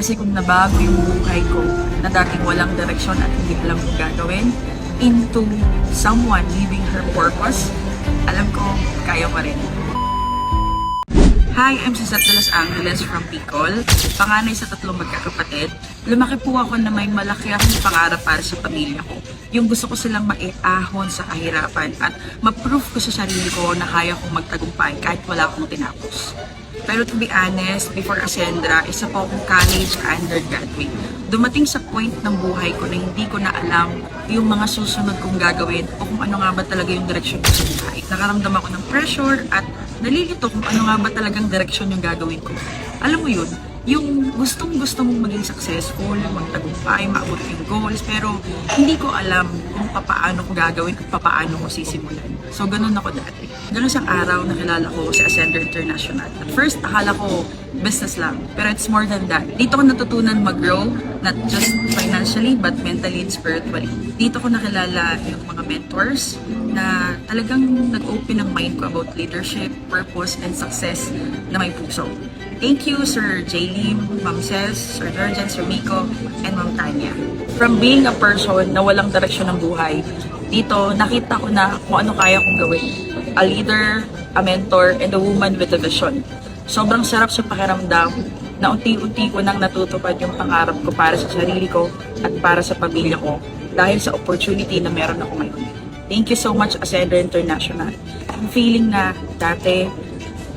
Kasi kung nabago yung buhay ko na dating walang direksyon at hindi alam kung gagawin, into someone living her purpose, alam ko, kaya mo rin. Hi, I'm Suzette de Los Angeles from Bicol, panganay sa 3 magkakapatid. Lumaki po ako na may malaki akong pangarap para sa pamilya ko. Yung gusto ko silang maiahon sa kahirapan at ma-proof ko sa sarili ko na kaya kong magtagumpay kahit wala akong tinapos. Pero to be honest, before Ascendra, isa po akong college undergraduate. Dumating sa point ng buhay ko na hindi ko na alam yung mga susunod kong gagawin o kung ano nga ba talaga yung direksyon ko sa buhay. Nakaramdam ako ng pressure at nalilito kung ano nga ba talagang direksyon yung gagawin ko. Alam mo yun, yung gustong-gusto mong maging successful, magtagumpay, maabot yung goals, pero hindi ko alam kung paano ko gagawin at paano ko sisimulan. So, ganun ako dati. Ganun siyang araw na kilala ko si Ascender International. At first, akala ko business lang, pero it's more than that. Dito ko natutunan mag-grow, not just financially, but mentally and spiritually. Dito ko nakilala yung mga mentors na talagang nag-open ang mind ko about leadership, purpose, and success na may puso. Thank you, Sir Jaylene, Ma'am Cez, Sir Durjan, Sir Miko, and Ma'am Tanya. From being a person na walang direksyon ng buhay, dito nakita ko na kung ano kaya kong gawin. A leader, a mentor, and a woman with a vision. Sobrang sarap sa pakiramdam na unti-unti ko nang natutupad yung pangarap ko para sa sarili ko at para sa pamilya ko dahil sa opportunity na meron ako ngayon. Thank you so much, Ascender International. Ang feeling na dati,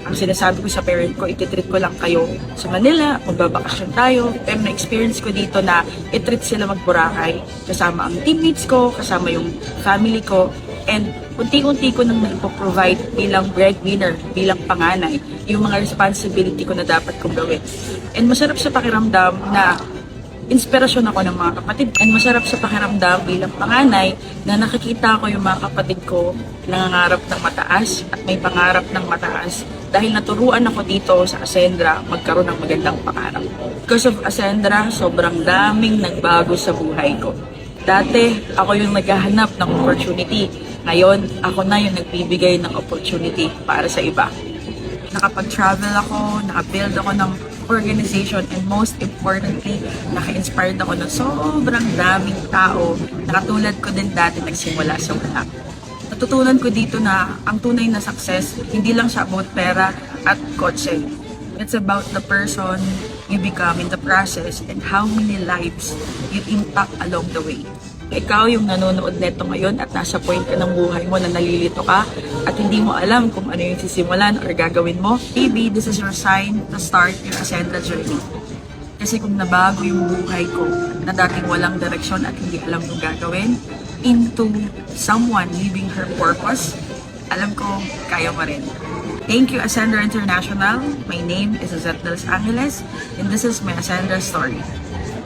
ang sinasabi ko sa parent ko, ititreat ko lang kayo sa Manila, magbabakasyon tayo. Pero na-experience ko dito na itreat sila mag-Boracay kasama ang teammates ko, kasama yung family ko. And unti-unti ko nang nagpo-provide bilang breadwinner, bilang panganay, yung mga responsibility ko na dapat kong gawin. And masarap sa pakiramdam na inspirasyon ako ng mga kapatid. And masarap sa pakiramdam bilang panganay na nakikita ko yung mga kapatid ko nangangarap ng mataas at may pangarap ng mataas dahil naturuan ako dito sa Ascendra magkaroon ng magandang pangarap. Because of Ascendra, sobrang daming nagbago sa buhay ko. Dati, ako yung naghahanap ng opportunity. Ngayon, ako na yung nagbibigay ng opportunity para sa iba. Nakapag-travel ako, nakabuild ako ng organization, and most importantly, naka-inspired ako ng sobrang daming tao na katulad ko din dati nagsimula sa wala. Natutunan ko dito na ang tunay na success, hindi lang siya about pera at kotse. It's about the person you become in the process and how many lives you impact along the way. Ikaw yung nanonood neto ngayon at nasa point ka ng buhay mo na nalilito ka at hindi mo alam kung ano yung sisimulan or gagawin mo, maybe this is your sign to start your Ascendra journey. Kasi kung nabago yung buhay ko na dating walang direksyon at hindi alam kung gagawin, into someone living her purpose, alam ko, kaya mo rin. Thank you, Ascender International. My name is Suzette de Los Angeles, and this is my Ascender story.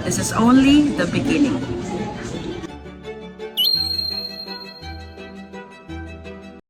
This is only the beginning.